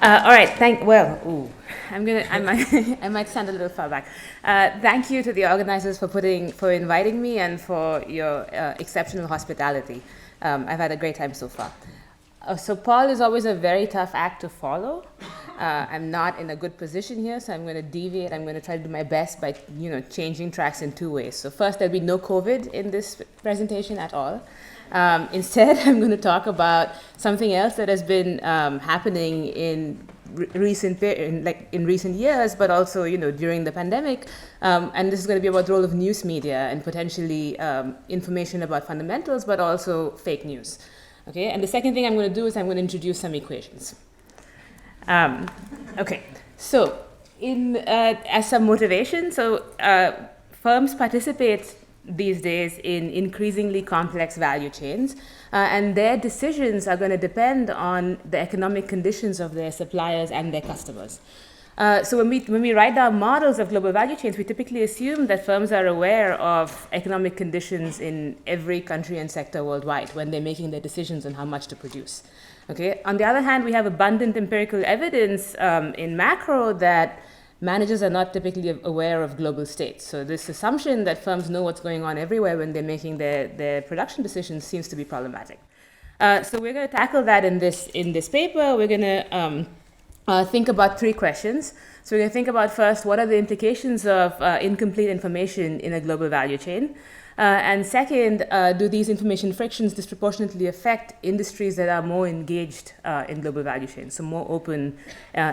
All right. I might stand a little far back. Thank you to the organizers for inviting me and for your exceptional hospitality. I've had a great time so far. So Paul is always a very tough act to follow. I'm not in a good position here, so I'm going to deviate. I'm going to try to do my best by, changing tracks in two ways. So first, there'll be no COVID in this presentation at all. Instead, I'm going to talk about something else that has been happening in recent years, but also during the pandemic. And this is going to be about the role of news media and potentially information about fundamentals, but also fake news. Okay, and the second thing I'm going to do is I'm going to introduce some equations. Okay, so as some motivation, firms participate these days in increasingly complex value chains, and their decisions are going to depend on the economic conditions of their suppliers and their customers. So when we write down models of global value chains, we typically assume that firms are aware of economic conditions in every country and sector worldwide when they're making their decisions on how much to produce. Okay. On the other hand, we have abundant empirical evidence in macro that managers are not typically aware of global states. So this assumption that firms know what's going on everywhere when they're making their production decisions seems to be problematic. So we're going to tackle that in this paper. We're going to think about three questions. So we're going to think about first, what are the implications of incomplete information in a global value chain? And second, do these information frictions disproportionately affect industries that are more engaged in global value chains, so more open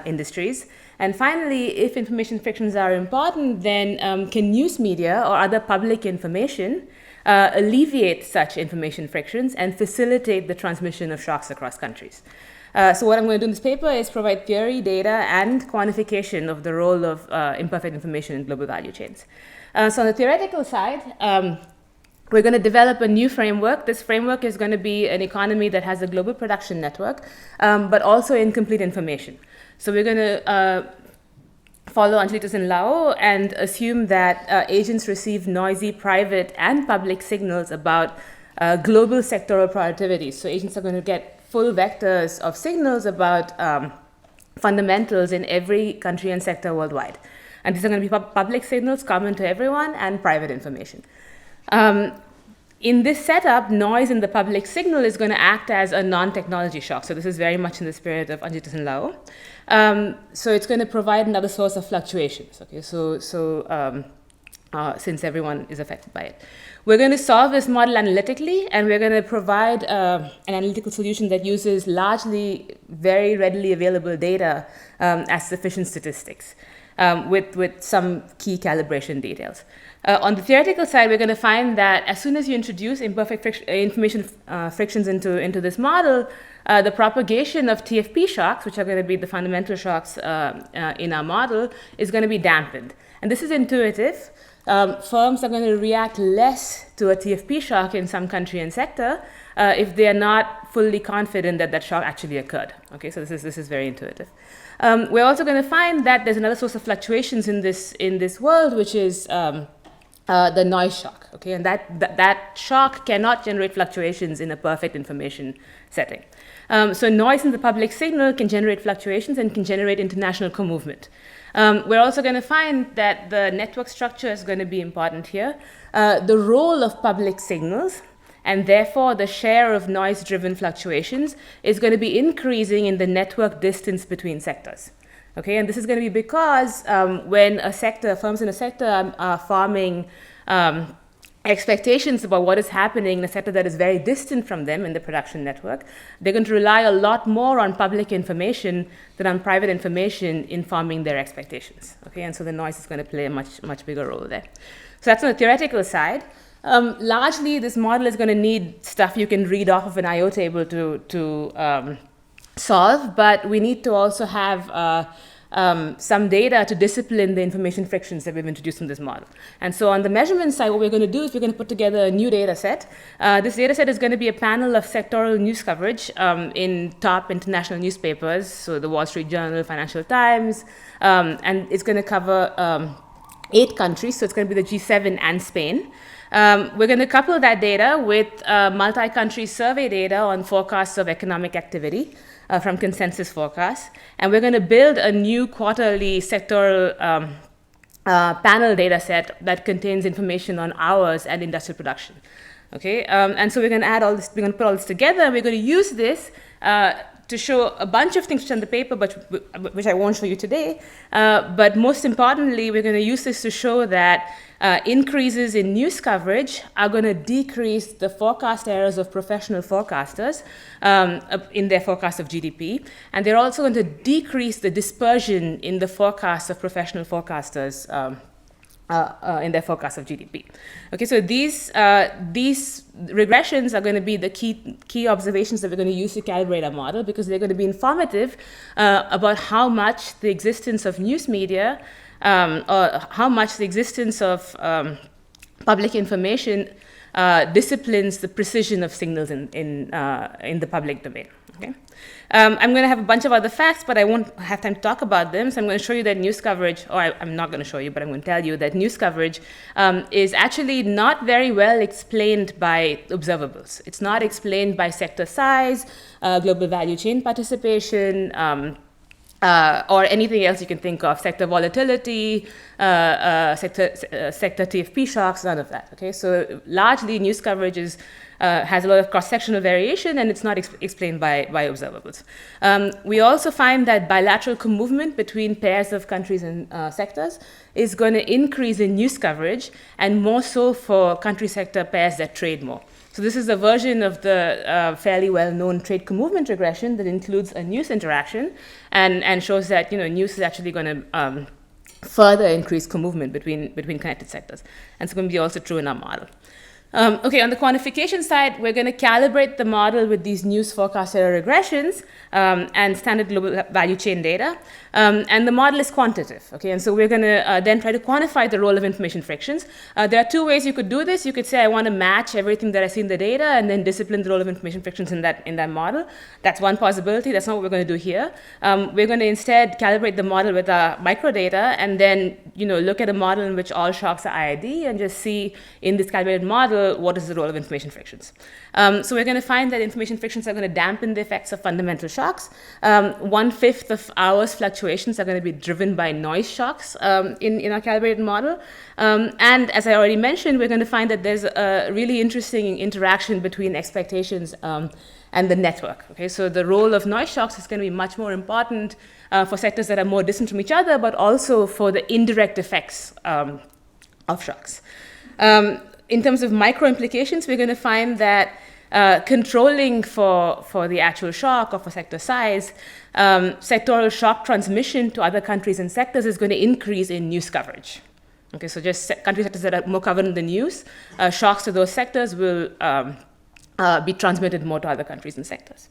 industries? And finally, if information frictions are important, then can news media or other public information alleviate such information frictions and facilitate the transmission of shocks across countries? So what I'm going to do in this paper is provide theory, data, and quantification of the role of imperfect information in global value chains. So on the theoretical side, we're going to develop a new framework. This framework is going to be an economy that has a global production network, but also incomplete information. So we're going to follow Antrás and Lau and assume that agents receive noisy private and public signals about global sectoral productivity. So agents are going to get full vectors of signals about fundamentals in every country and sector worldwide. And these are going to be public signals common to everyone and private information. In this setup, noise in the public signal is going to act as a non-technology shock. So this is very much in the spirit of Antrás and Lau. So it's going to provide another source of fluctuations. Okay, since everyone is affected by it. We're going to solve this model analytically, and we're going to provide an analytical solution that uses largely very readily available data as sufficient statistics with some key calibration details. On the theoretical side, we're going to find that as soon as you introduce imperfect information frictions into this model, the propagation of TFP shocks, which are going to be the fundamental shocks in our model, is going to be dampened. And this is intuitive. Firms are going to react less to a TFP shock in some country and sector if they are not fully confident that that shock actually occurred. Okay, so this is very intuitive. We're also going to find that there's another source of fluctuations in this world, which is the noise shock. Okay, and that shock cannot generate fluctuations in a perfect information setting. So noise in the public signal can generate fluctuations and can generate international co-movement. We're also going to find that the network structure is going to be important here. The role of public signals, and therefore the share of noise-driven fluctuations, is going to be increasing in the network distance between sectors. Okay, and this is going to be because when firms in a sector are forming expectations about what is happening in a sector that is very distant from them in the production network, they're going to rely a lot more on public information than on private information in forming their expectations. Okay, and so the noise is going to play a much bigger role there. So that's on the theoretical side. Largely, this model is going to need stuff you can read off of an I/O table to solve, but we need to also have some data to discipline the information frictions that we've introduced in this model. And so on the measurement side, what we're going to do is we're going to put together a new data set. This data set is going to be a panel of sectoral news coverage in top international newspapers, so the Wall Street Journal, Financial Times, and it's going to cover 8 countries, so it's going to be the G7 and Spain. We're going to couple that data with multi-country survey data on forecasts of economic activity. from consensus forecasts. And we're going to build a new quarterly sectoral panel data set that contains information on hours and industrial production. Okay, and so we're going to add all this, we're going to put all this together, and we're going to use this to show a bunch of things in the paper, but which I won't show you today. But most importantly, we're going to use this to show that increases in news coverage are going to decrease the forecast errors of professional forecasters in their forecast of GDP. And they're also going to decrease the dispersion in the forecasts of professional forecasters in their forecast of GDP. Okay, so these regressions are going to be the key observations that we're going to use to calibrate our model, because they're going to be informative about how much the existence of news media or how much the existence of public information disciplines the precision of signals in the public domain. Okay. I'm going to have a bunch of other facts, but I won't have time to talk about them. So I'm going to show you that news coverage, or I'm not going to show you, but I'm going to tell you that news coverage is actually not very well explained by observables. It's not explained by sector size, global value chain participation, or anything else you can think of, sector volatility, sector TFP shocks, none of that. Okay, so largely news coverage has a lot of cross-sectional variation, and it's not explained by observables. We also find that bilateral co-movement between pairs of countries and sectors is going to increase in news coverage, and more so for country sector pairs that trade more. So this is a version of the fairly well-known trade co-movement regression that includes a news interaction and shows that news is actually going to further increase co-movement between connected sectors. And it's going to be also true in our model. Okay, on the quantification side, we're going to calibrate the model with these news forecast error regressions and standard global value chain data. And the model is quantitative. Okay, and so we're going to then try to quantify the role of information frictions. There are two ways you could do this. You could say, I want to match everything that I see in the data and then discipline the role of information frictions in that model. That's one possibility. That's not what we're going to do here. We're going to instead calibrate the model with our microdata and then look at a model in which all shocks are IID and just see in this calibrated model what is the role of information frictions. So we're going to find that information frictions are going to dampen the effects of fundamental shocks. 1/5 of hours fluctuations are going to be driven by noise shocks in our calibrated model. And as I already mentioned, we're going to find that there's a really interesting interaction between expectations and the network. Okay, so the role of noise shocks is going to be much more important for sectors that are more distant from each other, but also for the indirect effects of shocks. In terms of micro implications, we're going to find that controlling for the actual shock or for sector size, sectoral shock transmission to other countries and sectors is going to increase in news coverage. Okay, so just country sectors that are more covered in the news, shocks to those sectors will be transmitted more to other countries and sectors.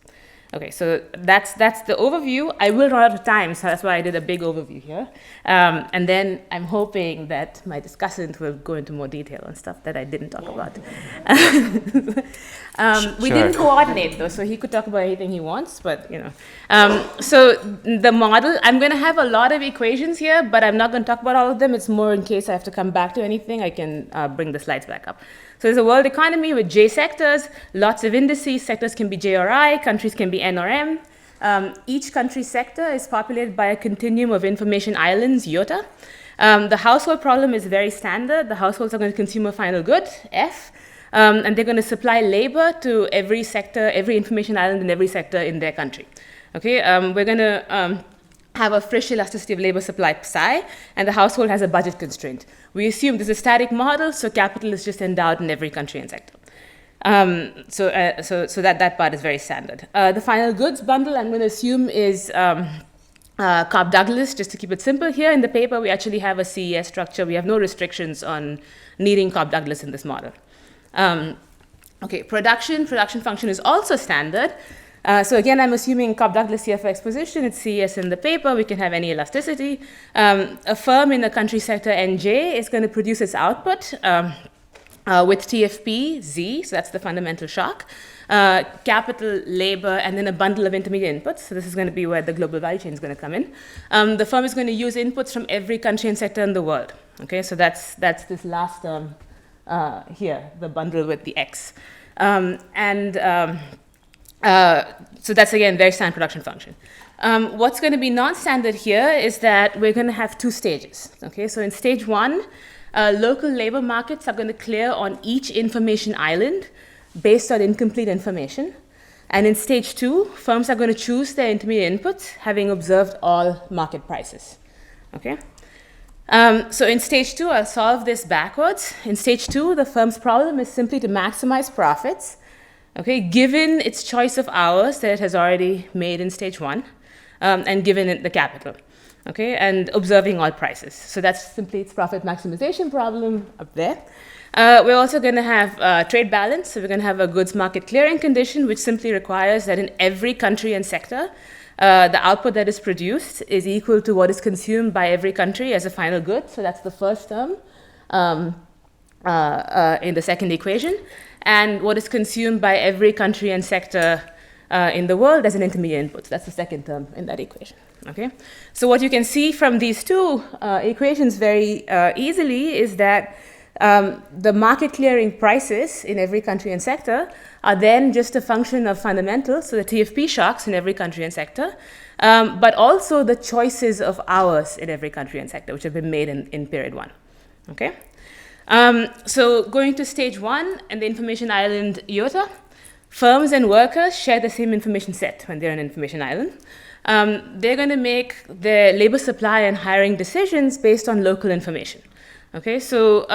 Okay, so that's the overview. I will run out of time, so that's why I did a big overview here. And then I'm hoping that my discussant will go into more detail on stuff that I didn't talk about. We didn't coordinate, though, so he could talk about anything he wants, but, So the model, I'm going to have a lot of equations here, but I'm not going to talk about all of them. It's more in case I have to come back to anything, I can bring the slides back up. So there's a world economy with J sectors, lots of indices. Sectors can be J or I, countries can be N or M. Each country sector is populated by a continuum of information islands, iota. The household problem is very standard. The households are going to consume a final good, F, and they're going to supply labor to every sector, every information island in every sector in their country. Okay, we're going to have a Frisch elasticity of labor supply psi, and the household has a budget constraint. We assume this is a static model, so capital is just endowed in every country and sector. So that part is very standard. The final goods bundle I'm going to assume is Cobb-Douglas, just to keep it simple here. In the paper, we actually have a CES structure. We have no restrictions on needing Cobb-Douglas in this model. Okay, production function is also standard. So again, I'm assuming Cobb-Douglas here for exposition. It's CES in the paper. We can have any elasticity. A firm in the country sector NJ is going to produce its output with TFP Z, so that's the fundamental shock, capital, labor, and then a bundle of intermediate inputs. So this is going to be where the global value chain is going to come in. The firm is going to use inputs from every country and sector in the world. Okay, so that's this last term here, the bundle with the X. So that's, again, very standard production function. What's going to be non-standard here is that we're going to have two stages. Okay, so in stage one, local labor markets are going to clear on each information island based on incomplete information. And in stage two, firms are going to choose their intermediate inputs, having observed all market prices. Okay. So in stage two, I'll solve this backwards. In stage two, the firm's problem is simply to maximize profits, okay, given its choice of hours that it has already made in stage one, and given it the capital, okay, and observing all prices. So that's simply its profit maximization problem up there. We're also going to have trade balance. So we're going to have a goods market clearing condition, which simply requires that in every country and sector, the output that is produced is equal to what is consumed by every country as a final good. So that's the first term in the second equation. And what is consumed by every country and sector in the world as an intermediate input. So that's the second term in that equation. Okay? So what you can see from these two equations very easily is that the market clearing prices in every country and sector are then just a function of fundamentals, so the TFP shocks in every country and sector, but also the choices of hours in every country and sector, which have been made in period one. Okay? So going to stage one and the information island iota, firms and workers share the same information set when they're in an information island. They're going to make their labor supply and hiring decisions based on local information. Okay, so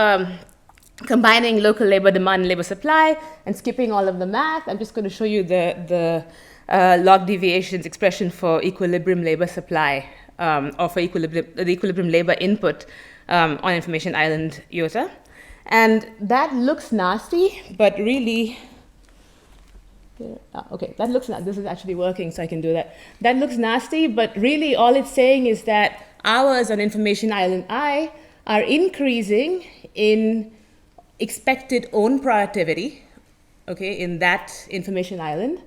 combining local labor demand and labor supply and skipping all of the math, I'm just going to show you the log deviations expression for equilibrium labor supply or for the equilibrium labor input on information island iota. And that looks nasty, but really, okay, that looks nasty. This is actually working, so I can do that. That looks nasty, but really all it's saying is that hours on information island I are increasing in expected own productivity, okay, in that information island,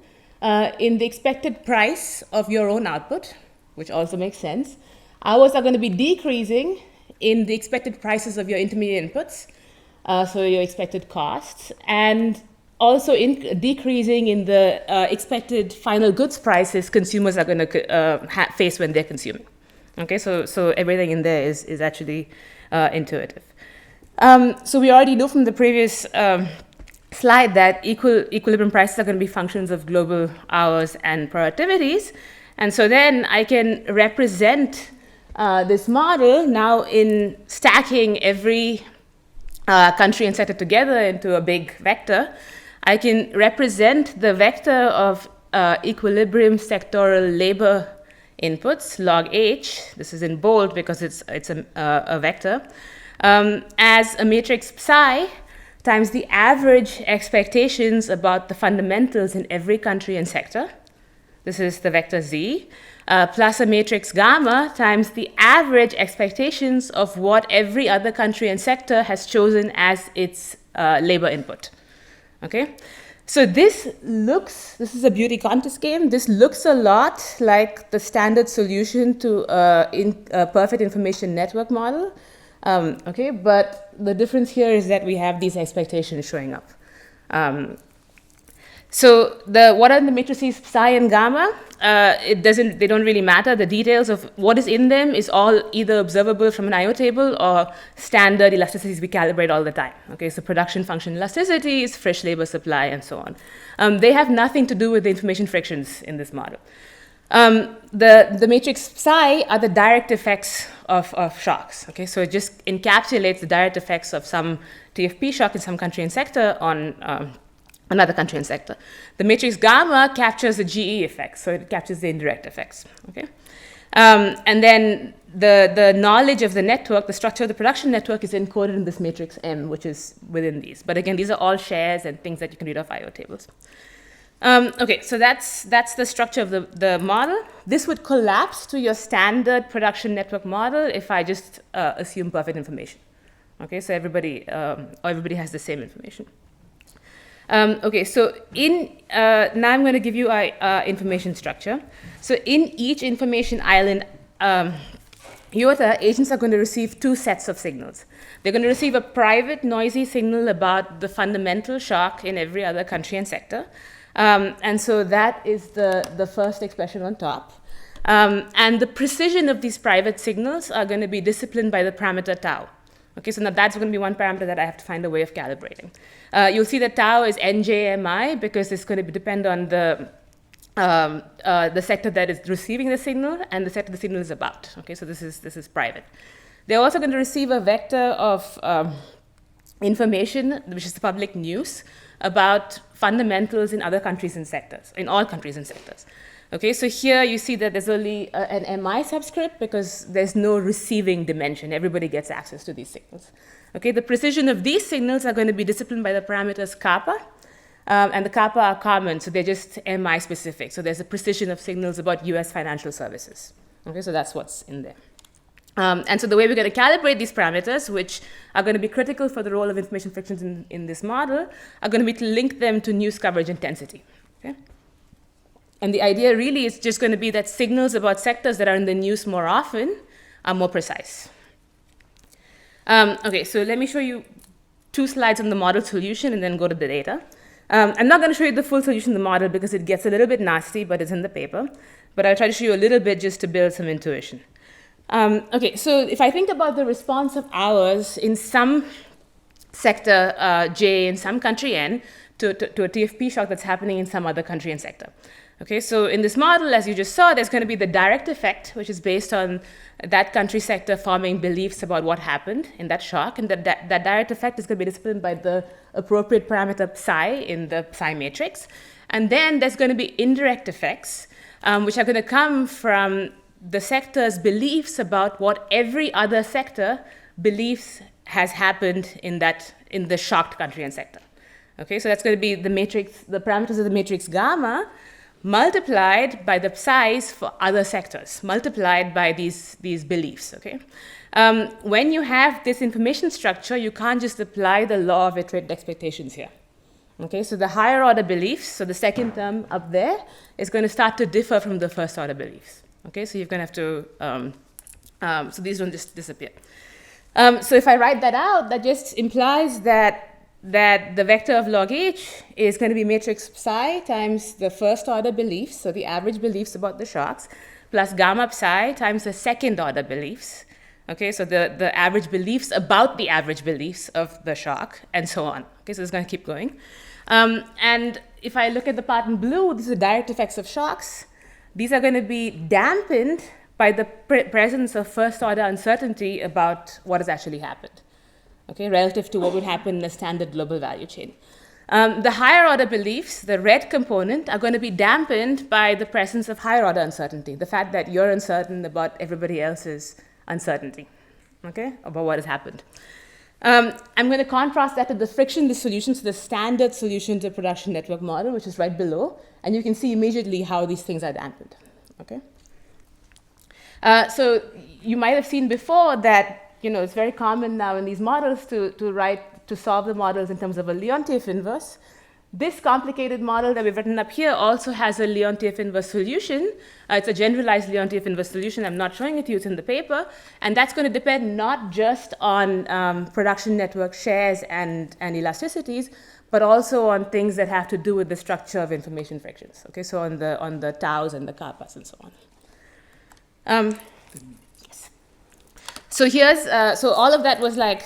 in the expected price of your own output, which also makes sense. Hours are going to be decreasing in the expected prices of your intermediate inputs, so your expected costs, and also decreasing in the expected final goods prices consumers are going to face when they're consuming. Okay, so everything in there is actually intuitive. So we already know from the previous slide that equilibrium prices are going to be functions of global hours and productivities. And so then I can represent this model now in stacking every country and sector together into a big vector. I can represent the vector of equilibrium sectoral labor inputs, log H, this is in bold because it's a vector, as a matrix psi times the average expectations about the fundamentals in every country and sector. This is the vector Z, plus a matrix gamma times the average expectations of what every other country and sector has chosen as its labor input. Okay? So this is a beauty contest game. This looks a lot like the standard solution to a perfect information network model. Okay, but the difference here is that we have these expectations showing up. So what are the matrices psi and gamma? They don't really matter. The details of what is in them is all either observable from an IO table or standard elasticities we calibrate all the time. Okay, so production function elasticities, fresh labor supply, and so on. They have nothing to do with the information frictions in this model. The matrix psi are the direct effects of shocks. Okay, so it just encapsulates the direct effects of some TFP shock in some country and sector on another country and sector. The matrix gamma captures the GE effects, so it captures the indirect effects. Okay, and then the knowledge of the network, the structure of the production network, is encoded in this matrix M, which is within these. But again, these are all shares and things that you can read off IO tables. Okay, so that's the structure of the model. This would collapse to your standard production network model if I just assume perfect information. Okay, so everybody has the same information. Okay, so now I'm going to give you our information structure. So in each information island iota, agents are going to receive two sets of signals. They're going to receive a private noisy signal about the fundamental shock in every other country and sector. And so that is the first expression on top. And the precision of these private signals are going to be disciplined by the parameter tau. Okay, so now that's going to be one parameter that I have to find a way of calibrating. You'll see that tau is NJMI because it's going to depend on the sector that is receiving the signal and the sector the signal is about. Okay, so this is private. They're also going to receive a vector of information, which is the public news, about fundamentals in other countries and sectors, in all countries and sectors. Okay, so here you see that there's only an MI subscript because there's no receiving dimension. Everybody gets access to these signals. Okay, the precision of these signals are going to be disciplined by the parameters kappa, and the kappa are common, so they're just MI specific. So there's a precision of signals about US financial services. Okay, so that's what's in there. And so the way we're going to calibrate these parameters, which are going to be critical for the role of information frictions in this model, are going to be to link them to news coverage intensity. Okay? And the idea really is just going to be that signals about sectors that are in the news more often are more precise. Okay, so let me show you 2 slides on the model solution and then go to the data. I'm not going to show you the full solution of the model because it gets a little bit nasty, but it's in the paper. But I'll try to show you a little bit just to build some intuition. Okay, so if I think about the response of hours in some sector J in some country N to a TFP shock that's happening in some other country and sector. Okay, so in this model, as you just saw, there's going to be the direct effect, which is based on that country sector forming beliefs about what happened in that shock, and that direct effect is going to be disciplined by the appropriate parameter psi in the psi matrix. And then there's going to be indirect effects, which are going to come from the sector's beliefs about what every other sector believes has happened in the shocked country and sector. Okay, so that's going to be the matrix, the parameters of the matrix gamma, multiplied by the psi's for other sectors, multiplied by these beliefs, okay? When you have this information structure, you can't just apply the law of iterated expectations here, okay? So the higher order beliefs, so the second term up there, is going to start to differ from the first order beliefs, okay? So you're going to have to, so these don't just disappear. So if I write that out, that just implies that the vector of log h is going to be matrix psi times the first order beliefs, so the average beliefs about the shocks, plus gamma psi times the second order beliefs. Okay, so the average beliefs about the average beliefs of the shock, and so on. Okay, so it's going to keep going. And if I look at the part in blue, these are direct effects of shocks. These are going to be dampened by the presence of first order uncertainty about what has actually happened. Okay, relative to what would happen in a standard global value chain. The higher order beliefs, the red component, are going to be dampened by the presence of higher order uncertainty, the fact that you're uncertain about everybody else's uncertainty, okay, about what has happened. I'm going to contrast that to the frictionless solution, so the standard solution to production network model, which is right below, and you can see immediately how these things are dampened, okay? So you might have seen before that it's very common now in these models to solve the models in terms of a Leontief inverse. This complicated model that we've written up here also has a Leontief inverse solution. It's a generalized Leontief inverse solution. I'm not showing it to you, it's in the paper. And that's going to depend not just on production network shares and elasticities, but also on things that have to do with the structure of information frictions. Okay, so on the taus and the kappas and so on. So here's, so all of that was like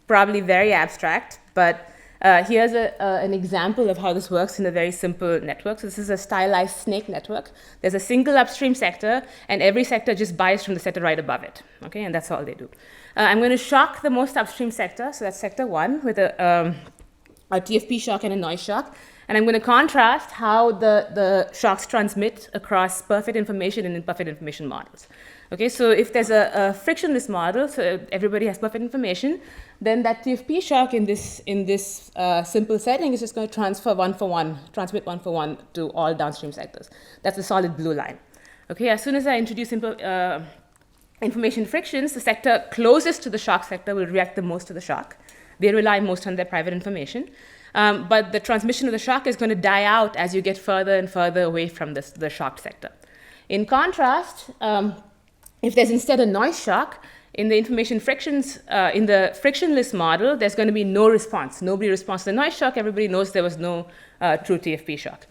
probably very abstract, but here's an example of how this works in a very simple network. So this is a stylized snake network. There's a single upstream sector, and every sector just buys from the sector right above it, okay, and that's all they do. I'm going to shock the most upstream sector, so that's sector 1, with a TFP shock and a noise shock, and I'm going to contrast how the shocks transmit across perfect information and imperfect information models. Okay, so if there's a frictionless model, so everybody has perfect information, then that TFP shock in this simple setting is just going to transmit one for one to all downstream sectors. That's the solid blue line. Okay, as soon as I introduce information frictions, the sector closest to the shock sector will react the most to the shock. They rely most on their private information. But the transmission of the shock is going to die out as you get further and further away from the shocked sector. In contrast, if there's instead a noise shock, In the information frictions, in the frictionless model, there's going to be no response. Nobody responds to the noise shock. Everybody knows there was no true TFP shock.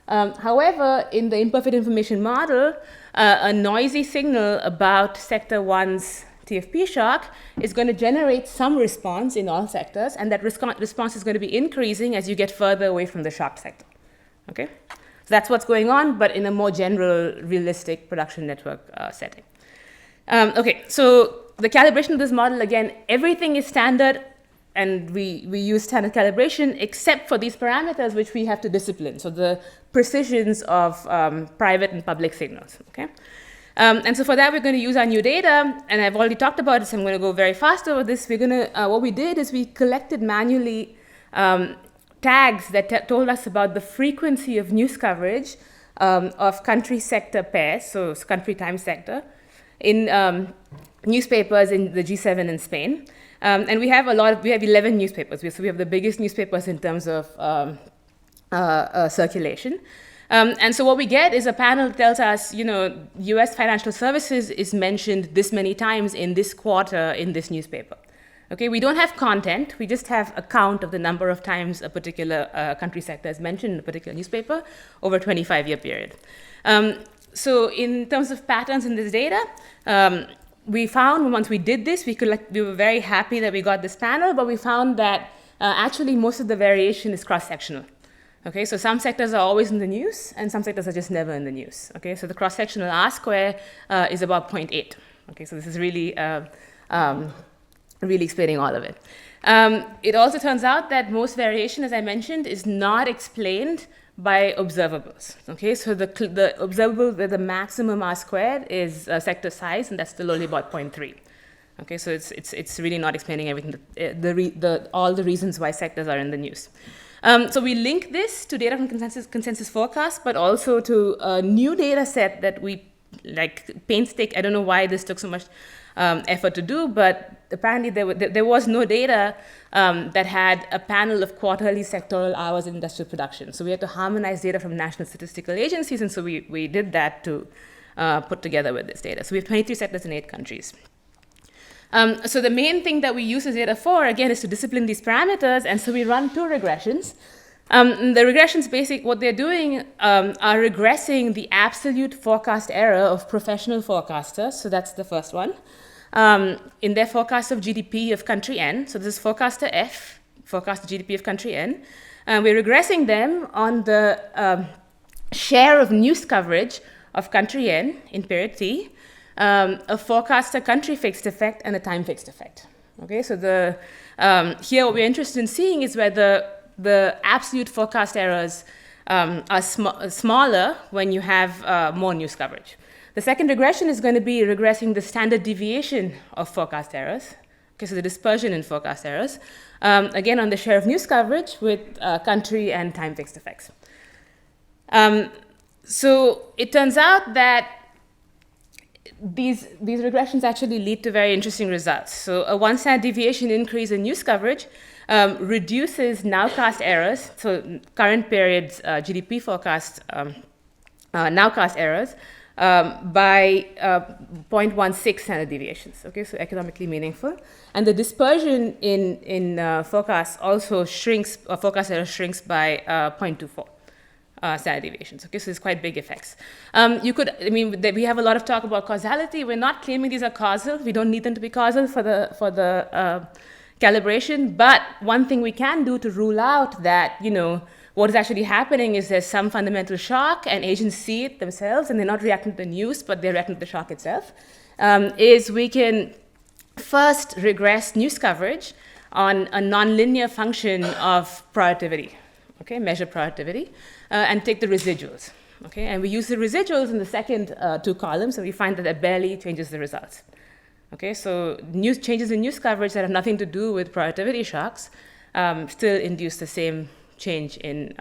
However, in the imperfect information model, a noisy signal about sector 1's TFP shock is going to generate some response in all sectors, and that response is going to be increasing as you get further away from the shocked sector. Okay? So that's what's going on, but in a more general, realistic production network setting. Okay, so the calibration of this model, again, everything is standard, and we use standard calibration except for these parameters which we have to discipline. So the precisions of private and public signals. Okay? And so for that, we're going to use our new data, and I've already talked about it, so I'm going to go very fast over this. We're going to, what we did is we collected manually tags that told us about the frequency of news coverage of country sector pairs, so country time sector, in newspapers in the G7 in Spain. And we have we have 11 newspapers, so we have the biggest newspapers in terms of circulation. And so what we get is a panel that tells us, US financial services is mentioned this many times in this quarter in this newspaper. Okay, we don't have content, we just have a count of the number of times a particular country sector is mentioned in a particular newspaper over a 25-year period. So in terms of patterns in this data, we found once we did this, we were very happy that we got this panel, but we found that actually most of the variation is cross-sectional. Okay, so some sectors are always in the news, and some sectors are just never in the news. Okay, so the cross-sectional R-square is about 0.8. Okay, so this is really really explaining all of it. It also turns out that most variation, as I mentioned, is not explained by observables. Okay, so the observable with the maximum R squared is sector size, and that's still only about 0.3. Okay, so it's really not explaining everything, all the reasons why sectors are in the news. So we link this to data from consensus forecast, but also to a new data set that we painstaking. I don't know why this took so much effort to do, but apparently there was no data that had a panel of quarterly sectoral hours in industrial production. So we had to harmonize data from national statistical agencies, and so we did that to put together with this data. So we have 23 sectors in 8 countries. So the main thing that we use this data for, again, is to discipline these parameters, and so we run 2 regressions. The regressions, what they're doing are regressing the absolute forecast error of professional forecasters, so that's the first one, in their forecast of GDP of country N. So this is forecaster F, forecast GDP of country N. We're regressing them on the share of news coverage of country N in period T, a forecaster country fixed effect, and a time fixed effect. Okay, so here what we're interested in seeing is whether the absolute forecast errors are smaller when you have more news coverage. The second regression is going to be regressing the standard deviation of forecast errors. Okay, so the dispersion in forecast errors, again on the share of news coverage with country and time fixed effects. So it turns out that these regressions actually lead to very interesting results. So a 1 standard deviation increase in news coverage reduces nowcast errors, so current period's GDP forecast nowcast errors, by 0.16 standard deviations. Okay, so economically meaningful. And the dispersion in forecast also shrinks, forecast error shrinks by 0.24. Standard deviations. Okay, so there's quite big effects. We have a lot of talk about causality. We're not claiming these are causal. We don't need them to be causal for the calibration. But one thing we can do to rule out that what is actually happening is there's some fundamental shock, and agents see it themselves, and they're not reacting to the news, but they're reacting to the shock itself. Is we can first regress news coverage on a nonlinear function of productivity. Okay, measure productivity, and take the residuals. Okay, and we use the residuals in the second 2 columns, and we find that it barely changes the results. Okay, so changes in news coverage that have nothing to do with productivity shocks still induce the same change in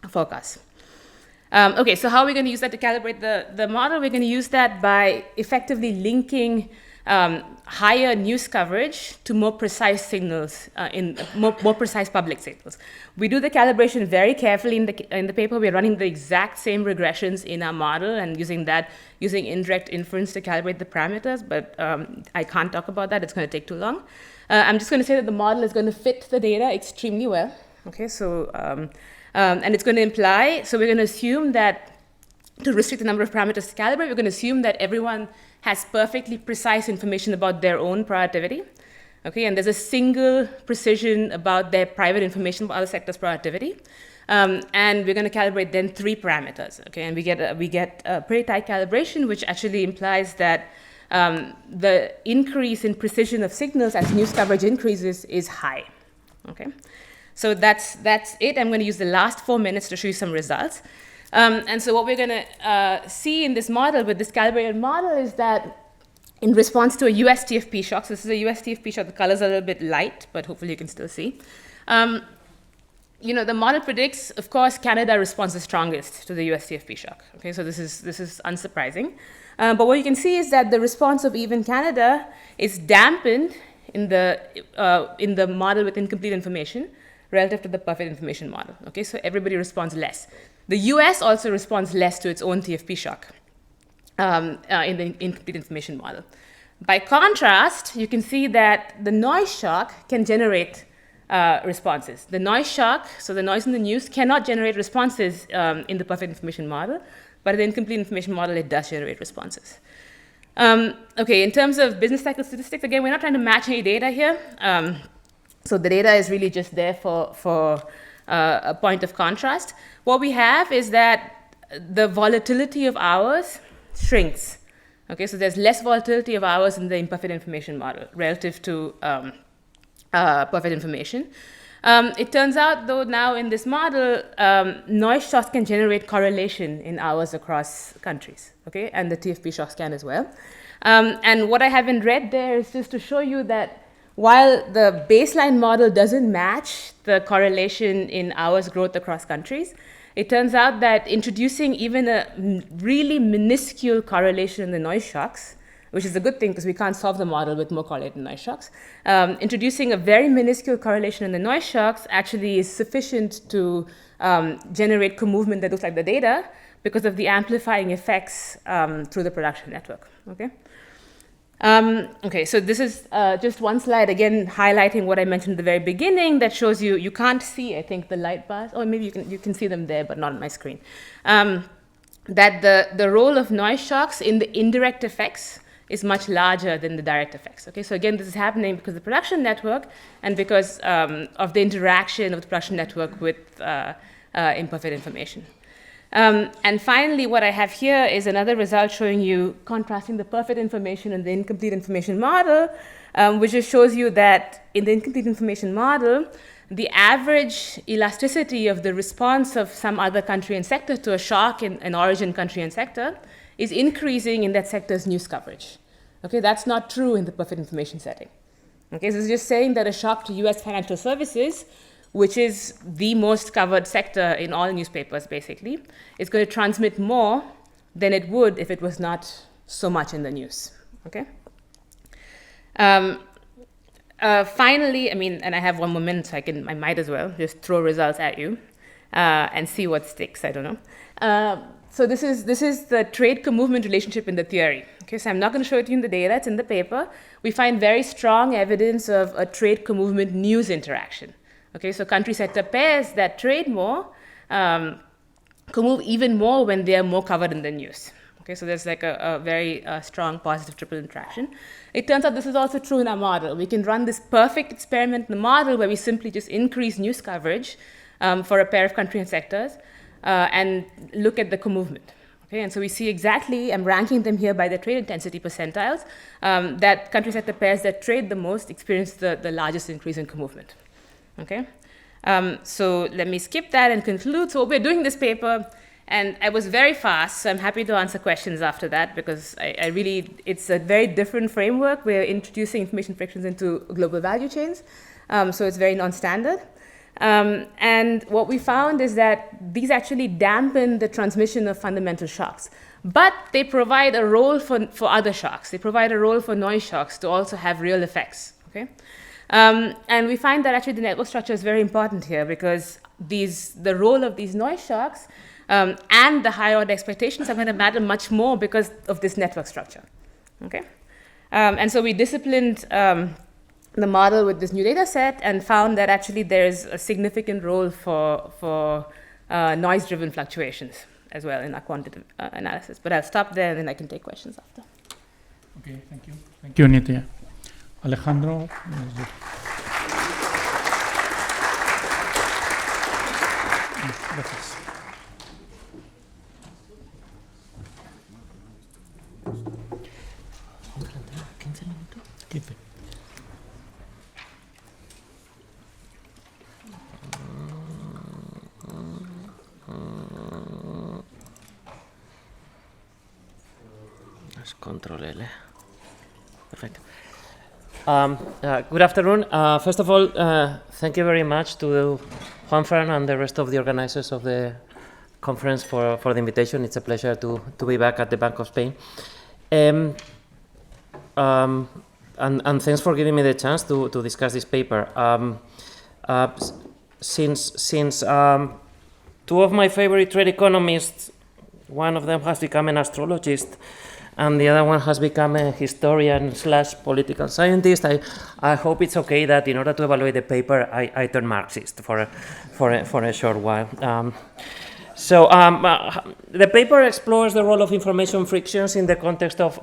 forecasts. Okay, so how are we going to use that to calibrate the model? We're going to use that by effectively linking higher news coverage to more precise signals, more precise public signals. We do the calibration very carefully in the paper. We're running the exact same regressions in our model and using indirect inference to calibrate the parameters, but I can't talk about that. It's going to take too long. I'm just going to say that the model is going to fit the data extremely well. Okay, so, and it's going to imply, so we're going to assume that to restrict the number of parameters to calibrate, we're going to assume that everyone has perfectly precise information about their own productivity. Okay, and there's a single precision about their private information about other sectors' productivity. And we're going to calibrate then 3 parameters. Okay, and we get a pretty tight calibration, which actually implies that the increase in precision of signals as news coverage increases is high. Okay, so that's it. I'm going to use the last 4 minutes to show you some results. And so what we're going to see in this model, with this calibrated model, is that in response to a US TFP shock, so this is a US TFP shock, the colors are a little bit light, but hopefully you can still see. The model predicts, of course, Canada responds the strongest to the US TFP shock. Okay, so this is unsurprising. But what you can see is that the response of even Canada is dampened in the model with incomplete information relative to the perfect information model. Okay, so everybody responds less. The US also responds less to its own TFP shock in the incomplete information model. By contrast, you can see that the noise shock can generate responses. The noise shock, so the noise in the news, cannot generate responses in the perfect information model, but in the incomplete information model, it does generate responses. Okay, in terms of business cycle statistics, again, we're not trying to match any data here. So the data is really just there for a point of contrast. What we have is that the volatility of hours shrinks. Okay, so there's less volatility of hours in the imperfect information model relative to perfect information. It turns out, though, now in this model, noise shocks can generate correlation in hours across countries, okay, and the TFP shocks can as well. And what I have in red there is just to show you that while the baseline model doesn't match the correlation in hours growth across countries, it turns out that introducing even a really minuscule correlation in the noise shocks, which is a good thing because we can't solve the model with more correlated noise shocks, introducing a very minuscule correlation in the noise shocks actually is sufficient to generate co-movement that looks like the data because of the amplifying effects through the production network. Okay. Okay, so this is just one slide, again, highlighting what I mentioned at the very beginning that shows you can't see, I think, the light bars, or maybe you can see them there, but not on my screen, that the role of noise shocks in the indirect effects is much larger than the direct effects. Okay, so again, this is happening because of the production network and because of the interaction of the production network with imperfect information. And finally, what I have here is another result showing you contrasting the perfect information and the incomplete information model, which just shows you that in the incomplete information model, the average elasticity of the response of some other country and sector to a shock in an origin country and sector is increasing in that sector's news coverage. Okay, that's not true in the perfect information setting. Okay, so it's just saying that a shock to US financial services, which is the most covered sector in all newspapers, basically, is going to transmit more than it would if it was not so much in the news. Okay. Finally, I mean, and I have one more minute, so I might as well just throw results at you and see what sticks. I don't know. So this is the trade co-movement relationship in the theory. Okay, so I'm not going to show it to you in the data. It's in the paper. We find very strong evidence of a trade co-movement news interaction. Okay, so country sector pairs that trade more co-move even more when they are more covered in the news. Okay, so there's like a very strong positive triple interaction. It turns out this is also true in our model. We can run this perfect experiment in the model where we simply just increase news coverage for a pair of country and sectors and look at the co-movement. Okay, and so we see exactly, I'm ranking them here by their trade intensity percentiles, that country sector pairs that trade the most experience the largest increase in co-movement. Okay, so let me skip that and conclude. So we're doing this paper, and I was very fast, so I'm happy to answer questions after that because I really, it's a very different framework. We're introducing information frictions into global value chains, so it's very non-standard. And what we found is that these actually dampen the transmission of fundamental shocks. But they provide a role for other shocks. They provide a role for noise shocks to also have real effects. Okay? And we find that actually the network structure is very important here because the role of these noise shocks and the higher order expectations are going to matter much more because of this network structure. Okay? And so we disciplined the model with this new data set and found that actually there's a significant role for noise-driven fluctuations as well in our quantitative analysis. But I'll stop there and then I can take questions after. Okay, thank you. Thank you, Nytia. Alejandro. Gracias. Control L. Perfect. Good afternoon. First of all, thank you very much to Juanfran and the rest of the organizers of the conference for the invitation. It's a pleasure to be back at the Bank of Spain. And thanks for giving me the chance to discuss this paper. Since two of my favorite trade economists, one of them has become an astrologist, and the other one has become a historian / political scientist. I hope it's okay that in order to evaluate the paper, I turn Marxist for a short while. The paper explores the role of information frictions in the context of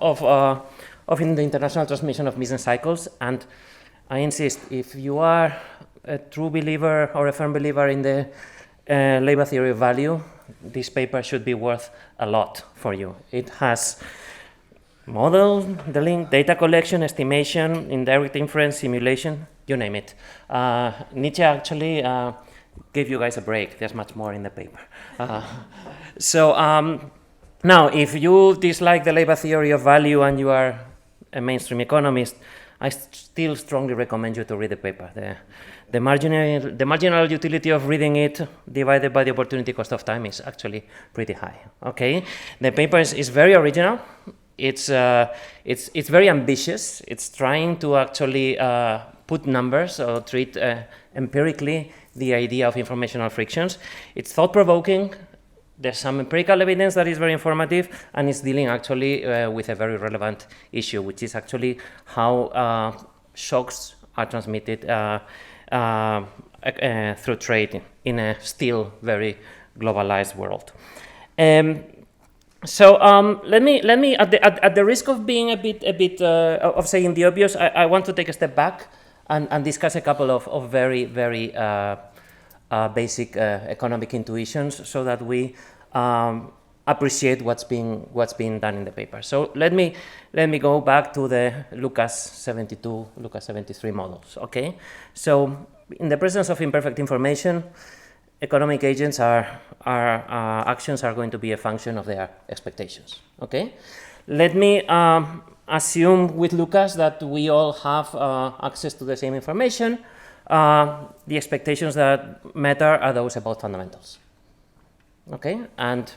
in the international transmission of Mizen cycles. And I insist, if you are a true believer or a firm believer in the labor theory of value, this paper should be worth a lot for you. It has model, the link, data collection, estimation, indirect inference, simulation, you name it. Nytia actually gave you guys a break. There's much more in the paper. Now, if you dislike the labor theory of value and you are a mainstream economist, I still strongly recommend you to read the paper. The marginal utility of reading it divided by the opportunity cost of time is actually pretty high. Okay, the paper is very original. It's very ambitious. It's trying to actually put numbers or treat empirically the idea of informational frictions. It's thought-provoking. There's some empirical evidence that is very informative, and it's dealing actually with a very relevant issue, which is actually how shocks are transmitted through trade in a still very globalized world. Let me at the risk of being a bit of saying the obvious, I want to take a step back and discuss a couple of very basic economic intuitions so that we appreciate what's being done in the paper. So let me go back to the Lucas 72, Lucas 73 models. Okay, so in the presence of imperfect information, economic agents actions are going to be a function of their expectations. Okay, let me assume with Lucas that we all have access to the same information. The expectations that matter are those about fundamentals. Okay, and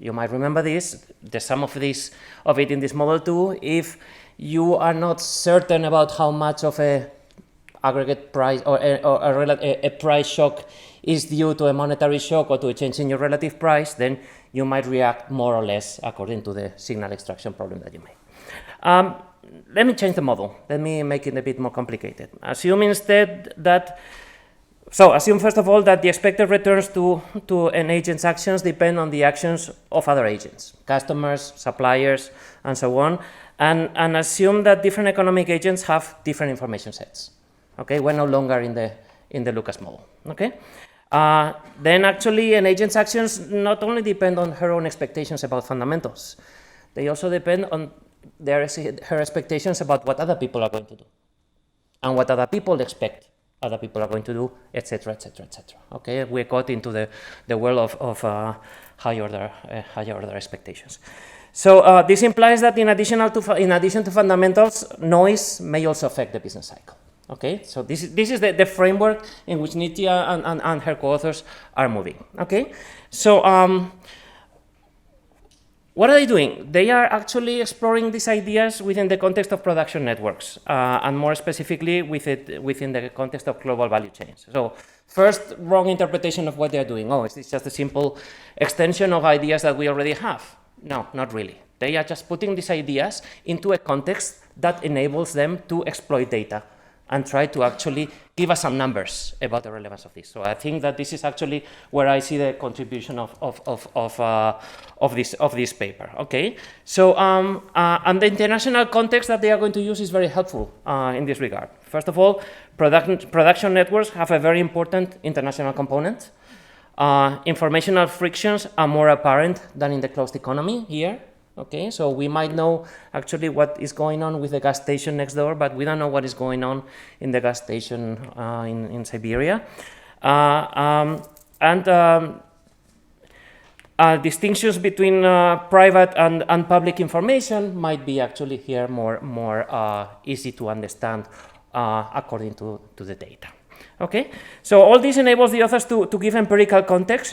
you might remember this. There's some of it in this model too. If you are not certain about how much of a aggregate price or a price shock is due to a monetary shock or to a change in your relative price, then you might react more or less according to the signal extraction problem that you make. Let me change the model. Let me make it a bit more complicated. Assume instead that, assume first of all that the expected returns to an agent's actions depend on the actions of other agents, customers, suppliers, and so on, and assume that different economic agents have different information sets. Okay, we're no longer in the Lucas model. Okay, then actually an agent's actions not only depend on her own expectations about fundamentals, they also depend on her expectations about what other people are going to do, and what other people expect other people are going to do, etc., etc., etc. Okay, we're caught into the world of higher order expectations. So this implies that in addition to fundamentals, noise may also affect the business cycle. Okay, so this is the framework in which Nytia and her co-authors are moving. Okay, so what are they doing? They are actually exploring these ideas within the context of production networks, and more specifically within the context of global value chains. So first, wrong interpretation of what they're doing. Oh, it's just a simple extension of ideas that we already have. No, not really. They are just putting these ideas into a context that enables them to exploit data and try to actually give us some numbers about the relevance of this. So I think that this is actually where I see the contribution of this paper. Okay, so and the international context that they are going to use is very helpful in this regard. First of all, production networks have a very important international component. Informational frictions are more apparent than in the closed economy here. Okay, so we might know actually what is going on with the gas station next door, but we don't know what is going on in the gas station in Siberia. Distinctions between private and public information might be actually here more easy to understand according to the data. Okay, so all this enables the authors to give empirical contents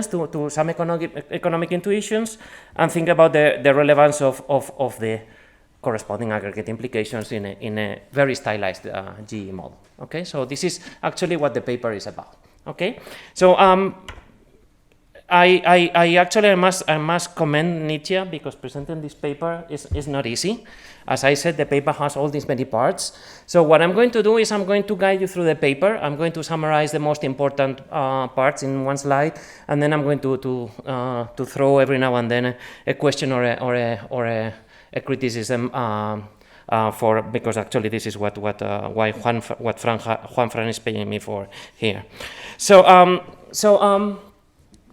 to some economic intuitions and think about the relevance of the corresponding aggregate implications in a very stylized GE model. Okay, so this is actually what the paper is about. Okay, so I must commend Nytia because presenting this paper is not easy. As I said, the paper has all these many parts. So what I'm going to do is I'm going to guide you through the paper. I'm going to summarize the most important parts in one slide, and then I'm going to throw every now and then a question or a criticism because actually this is what Juan Fran is paying me for here. So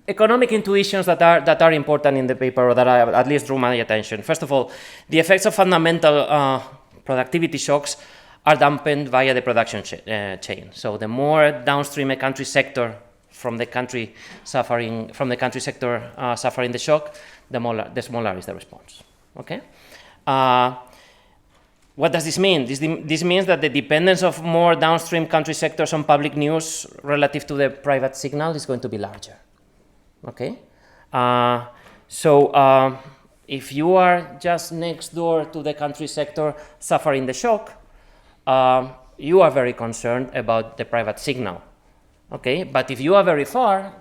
economic intuitions that are important in the paper, or that at least drew my attention. First of all, the effects of fundamental productivity shocks are dampened via the production chain. So the more downstream a country sector from the country suffering the shock, the smaller is the response. Okay. What does this mean? This means that the dependence of more downstream country sectors on public news relative to the private signal is going to be larger. Okay, so if you are just next door to the country sector suffering the shock, you are very concerned about the private signal. Okay, but if you are very far,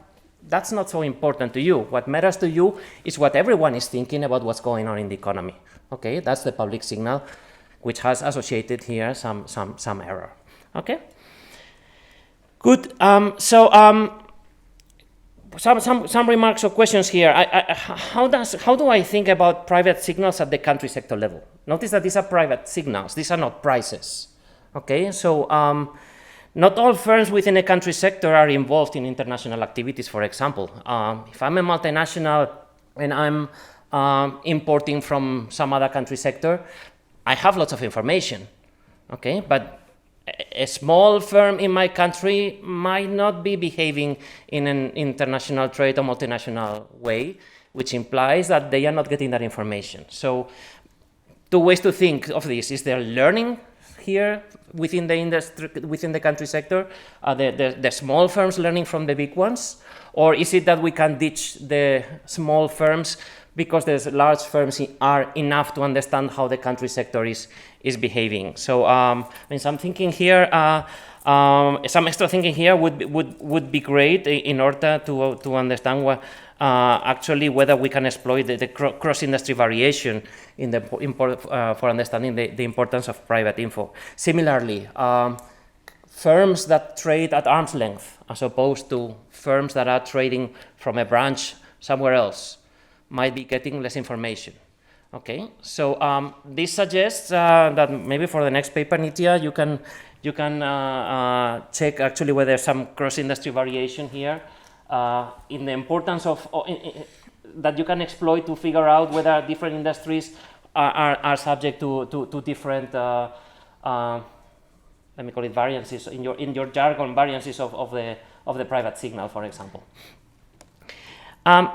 that's not so important to you. What matters to you is what everyone is thinking about what's going on in the economy. Okay, that's the public signal, which has associated here some error. Okay, good. Some remarks or questions here. How do I think about private signals at the country sector level? Notice that these are private signals. These are not prices. Okay, so not all firms within a country sector are involved in international activities. For example, if I'm a multinational and I'm importing from some other country sector, I have lots of information. Okay, but a small firm in my country might not be behaving in an international trade or multinational way, which implies that they are not getting that information. So two ways to think of this. Is there learning here within the industry, within the country sector? Are the small firms learning from the big ones? Or is it that we can ditch the small firms because the large firms are enough to understand how the country sector is behaving? So some thinking here, some extra thinking here would be great in order to understand what actually whether we can exploit the cross-industry variation in the for understanding the importance of private info. Similarly, firms that trade at arm's length as opposed to firms that are trading from a branch somewhere else might be getting less information. Okay, so this suggests that maybe for the next paper, Nytia, you can check actually whether there's some cross-industry variation here in the importance of that you can exploit to figure out whether different industries are subject to different let me call it variances in your jargon, variances of the private signal, for example.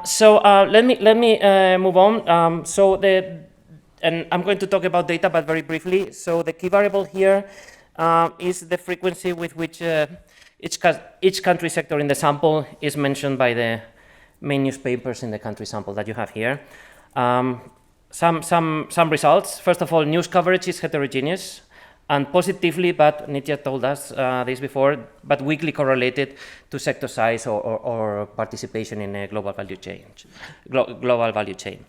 So let me move on. And I'm going to talk about data, but very briefly. So the key variable here is the frequency with which each country sector in the sample is mentioned by the main newspapers in the country sample that you have here. Some results. First of all, news coverage is heterogeneous and positively, but Nytia told us this before, but weakly correlated to sector size or participation in a global value chain.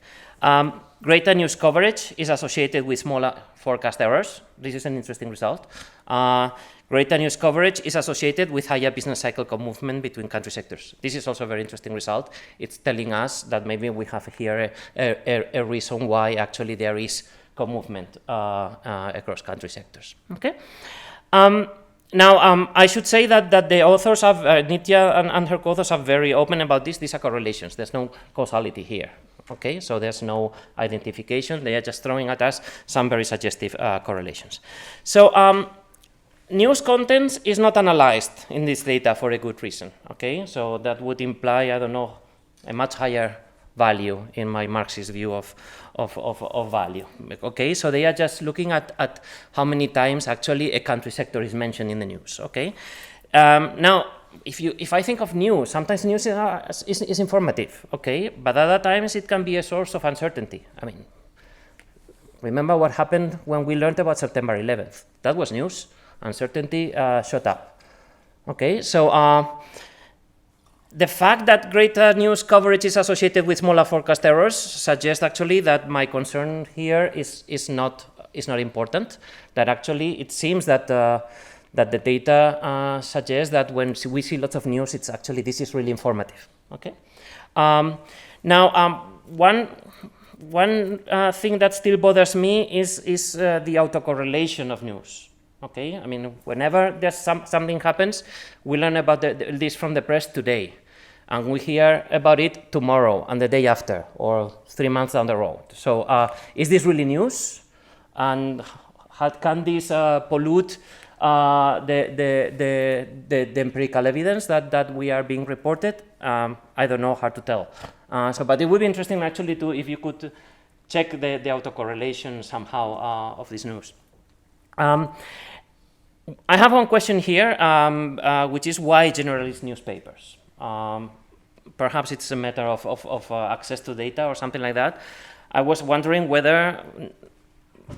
Greater news coverage is associated with smaller forecast errors. This is an interesting result. Greater news coverage is associated with higher business cycle movement between country sectors. This is also a very interesting result. It's telling us that maybe we have here a reason why actually there is co-movement across country sectors. Okay. Now, I should say that the authors have, Nytia and her co-authors are very open about this. These are correlations. There's no causality here. Okay, so there's no identification. They are just throwing at us some very suggestive correlations. So news contents is not analyzed in this data for a good reason. Okay, so that would imply, I don't know, a much higher value in my Marxist view of value. Okay, so they are just looking at how many times actually a country sector is mentioned in the news. Okay, now if I think of news, sometimes news is informative. Okay, but other times it can be a source of uncertainty. I mean, remember what happened when we learned about September 11th? That was news. Uncertainty shot up. Okay, so the fact that greater news coverage is associated with smaller forecast errors suggests actually that my concern here is not important. That actually it seems that that the data suggests that when we see lots of news, it's actually this is really informative. Okay. Now one thing that still bothers me is the autocorrelation of news. Okay, I mean, whenever there's something happens, we learn about this from the press today, and we hear about it tomorrow and the day after, or 3 months down the road. So, is this really news? And how can this pollute the empirical evidence that we are being reported? I don't know, hard to tell. But it would be interesting actually if you could check the autocorrelation somehow of this news. I have one question here, which is why generalist newspapers? Perhaps it's a matter of access to data or something like that. I was wondering whether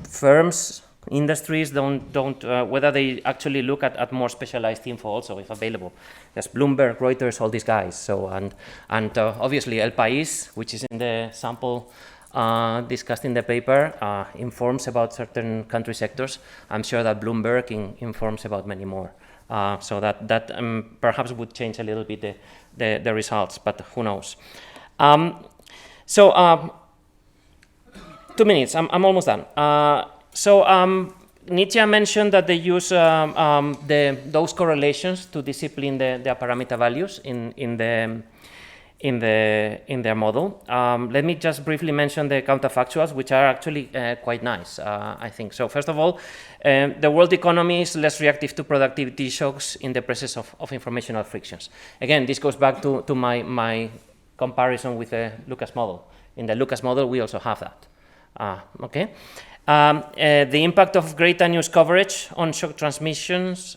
firms, industries whether they actually look at more specialized info also, if available. There's Bloomberg, Reuters, all these guys. So and obviously El País, which is in the sample discussed in the paper, informs about certain country sectors. I'm sure that Bloomberg informs about many more. So that perhaps would change a little bit the results, but who knows. 2 minutes, I'm almost done. Nytia mentioned that they use those correlations to discipline the parameter values in their model. Let me just briefly mention the counterfactuals, which are actually quite nice, I think. So first of all, the world economy is less reactive to productivity shocks in the presence of informational frictions. Again, this goes back to my comparison with the Lucas model. In the Lucas model, we also have that. Okay. The impact of greater news coverage on shock transmissions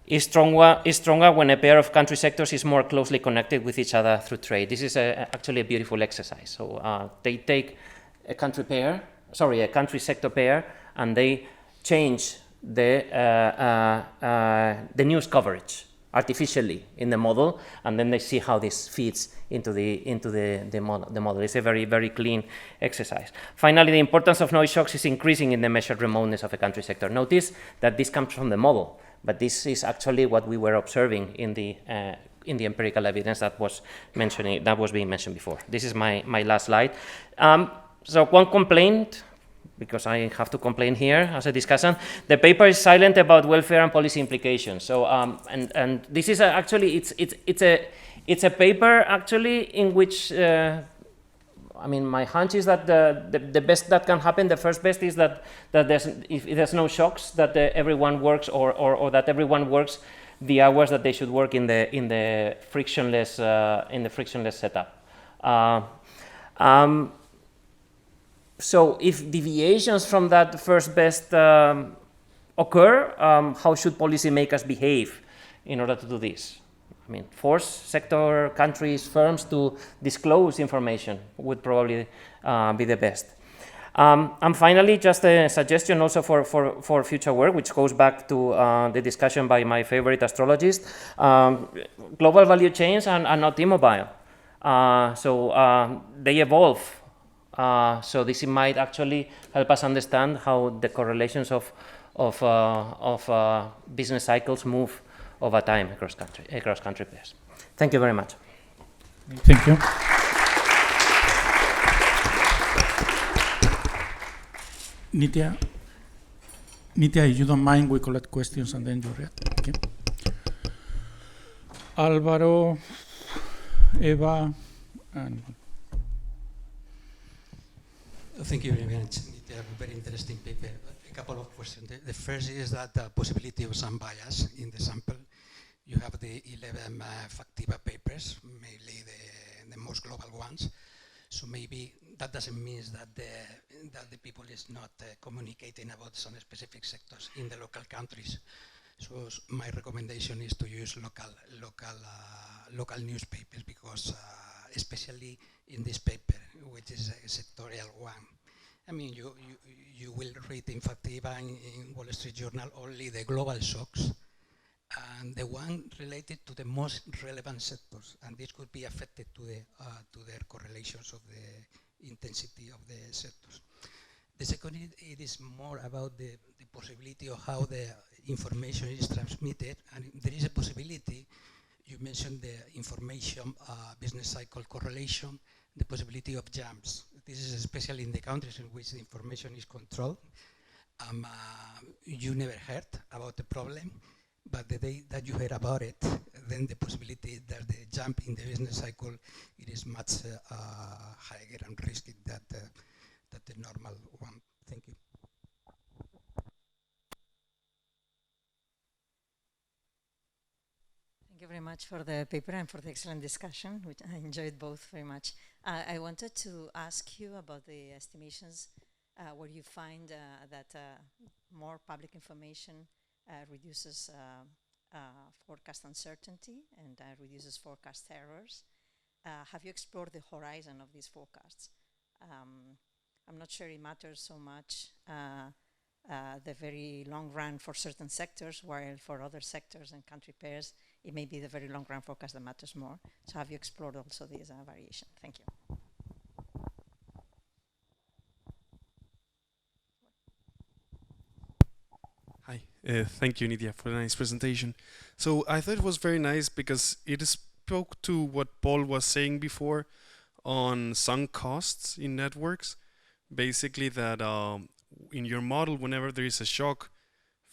is stronger when a pair of country sectors is more closely connected with each other through trade. This is actually a beautiful exercise. So they take a country sector pair, and they change the news coverage artificially in the model, and then they see how this feeds into the model. It's a very, very clean exercise. Finally, the importance of noise shocks is increasing in the measured remoteness of a country sector. Notice that this comes from the model, but this is actually what we were observing in the empirical evidence that was being mentioned before. This is my last slide. So one complaint, because I have to complain here as a discussion, the paper is silent about welfare and policy implications. So and this is actually it's a paper actually in which I mean, my hunch is that the best that can happen, the first best is that if there's no shocks, that everyone works or that everyone works the hours that they should work in the frictionless setup. So if deviations from that first best occur, how should policymakers behave in order to do this? I mean, force sector, countries, firms to disclose information would probably be the best. And finally, just a suggestion also for future work, which goes back to the discussion by my favorite astrologist. Global value chains are not immobile. So they evolve. So this might actually help us understand how the correlations of business cycles move over time across country pairs. Thank you very much. Thank you. Nytia, if you don't mind, we collect questions and then you read. Okay. Álvaro, Eva, and thank you very much. Nytia, very interesting paper. A couple of questions. The first is that the possibility of some bias in the sample. You have the 11 Factiva papers, mainly the most global ones. So maybe that doesn't mean that the people is not communicating about some specific sectors in the local countries. So my recommendation is to use local newspapers, because especially in this paper, which is a sectorial one. I mean, you will read in Factiva in Wall Street Journal only the global shocks, and the one related to the most relevant sectors, and this could be affected to their correlations of the intensity of the sectors. The second, it is more about the possibility of how the information is transmitted, and there is a possibility. You mentioned the information business cycle correlation, the possibility of jumps. This is especially in the countries in which the information is controlled. You never heard about the problem, but the day that you heard about it, then the possibility that the jump in the business cycle, it is much higher and risky than the normal one. Thank you. Thank you very much for the paper and for the excellent discussion, which I enjoyed both very much. I wanted to ask you about the estimations where you find that more public information reduces forecast uncertainty and reduces forecast errors. Have you explored the horizon of these forecasts? I'm not sure it matters so much the very long run for certain sectors, while for other sectors and country pairs, it may be the very long run forecast that matters more. So have you explored also this variation? Thank you. Hi, thank you, Nytia, for the nice presentation. So I thought it was very nice because it spoke to what Paul was saying before on sunk costs in networks. Basically that in your model, whenever there is a shock,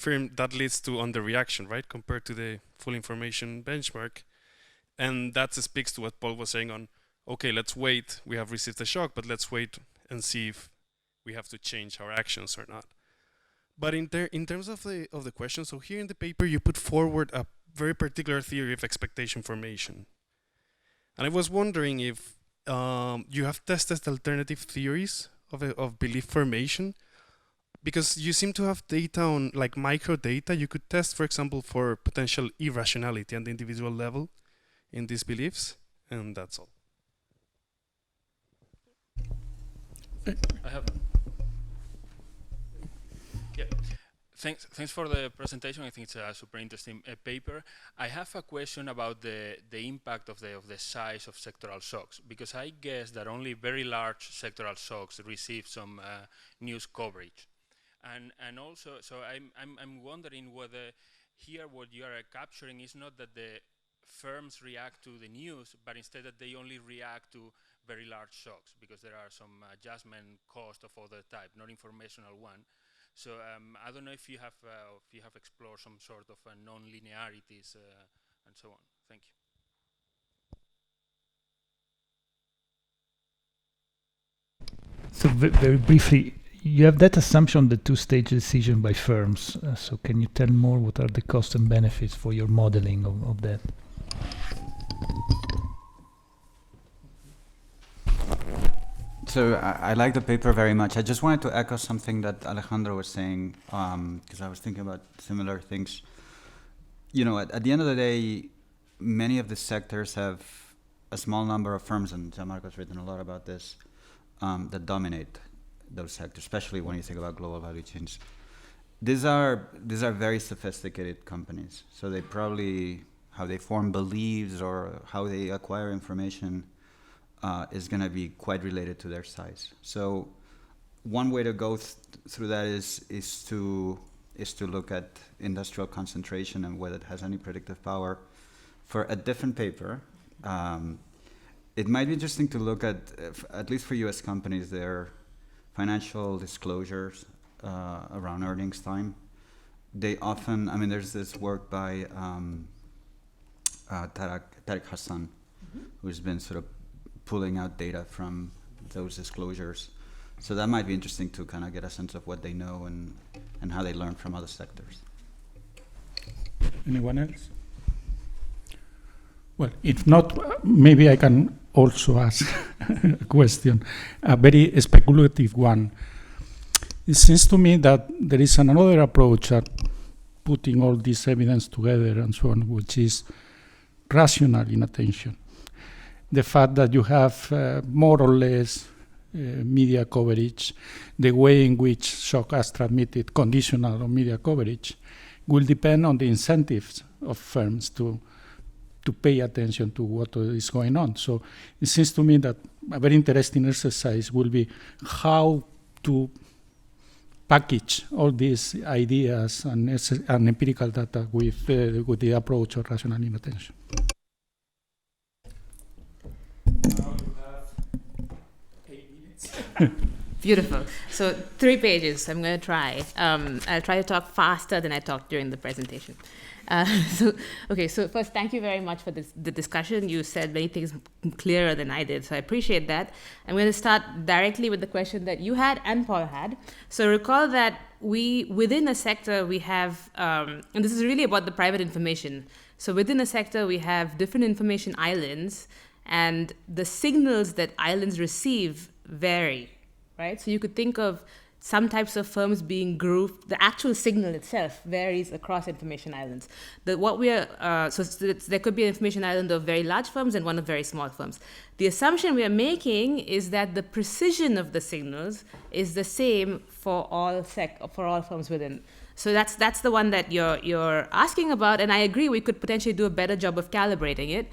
that leads to underreaction, right, compared to the full information benchmark. And that speaks to what Paul was saying on, okay, let's wait, we have received a shock, but let's wait and see if we have to change our actions or not. But in terms of the question, so here in the paper you put forward a very particular theory of expectation formation. And I was wondering if you have tested alternative theories of belief formation, because you seem to have data on like micro data. You could test, for example, for potential irrationality at the individual level in these beliefs, and that's all. I have. Yeah. Thanks for the presentation. I think it's a super interesting paper. I have a question about the impact of the size of sectoral shocks, because I guess that only very large sectoral shocks receive some news coverage, and also so I'm wondering whether here what you are capturing is not that the firms react to the news, but instead that they only react to very large shocks, because there are some adjustment cost of other type, not informational one. So I don't know if you have explored some sort of non-linearities and so on. Thank you. So very briefly, you have that assumption, the two-stage decision by firms. So can you tell more what are the costs and benefits for your modeling of that? So I like the paper very much. I just wanted to echo something that Alejandro was saying, because I was thinking about similar things. You know, at the end of the day, many of the sectors have a small number of firms, and Gianmarco's written a lot about this, that dominate those sectors, especially when you think about global value chains. These are very sophisticated companies, so they probably, how they form beliefs or how they acquire information is going to be quite related to their size. So one way to go through that is to look at industrial concentration and whether it has any predictive power. For a different paper, it might be interesting to look at least for U.S. companies, their financial disclosures around earnings time. They often, I mean, there's this work by Tariq Hassan, who's been sort of pulling out data from those disclosures. So that might be interesting to kind of get a sense of what they know and how they learn from other sectors. Anyone else? Well, if not, maybe I can also ask a question, a very speculative one. It seems to me that there is another approach at putting all this evidence together and so on, which is rational inattention. The fact that you have more or less media coverage, the way in which shock is transmitted, conditional on media coverage, will depend on the incentives of firms to pay attention to what is going on. So it seems to me that a very interesting exercise will be how to package all these ideas and empirical data with the approach of rational inattention. Now you have 8 minutes. Beautiful. So 3 pages. I'm going to try. I'll try to talk faster than I talked during the presentation. So first, thank you very much for the discussion. You said many things clearer than I did, so I appreciate that. I'm going to start directly with the question that you had and Paul had. So recall that within a sector, we have, and this is really about the private information. So within a sector, we have different information islands, and the signals that islands receive vary, right? So you could think of some types of firms being grouped. The actual signal itself varies across information islands. There could be an information island of very large firms and one of very small firms. The assumption we are making is that the precision of the signals is the same for all firms within. So that's the one that you're asking about, and I agree we could potentially do a better job of calibrating it.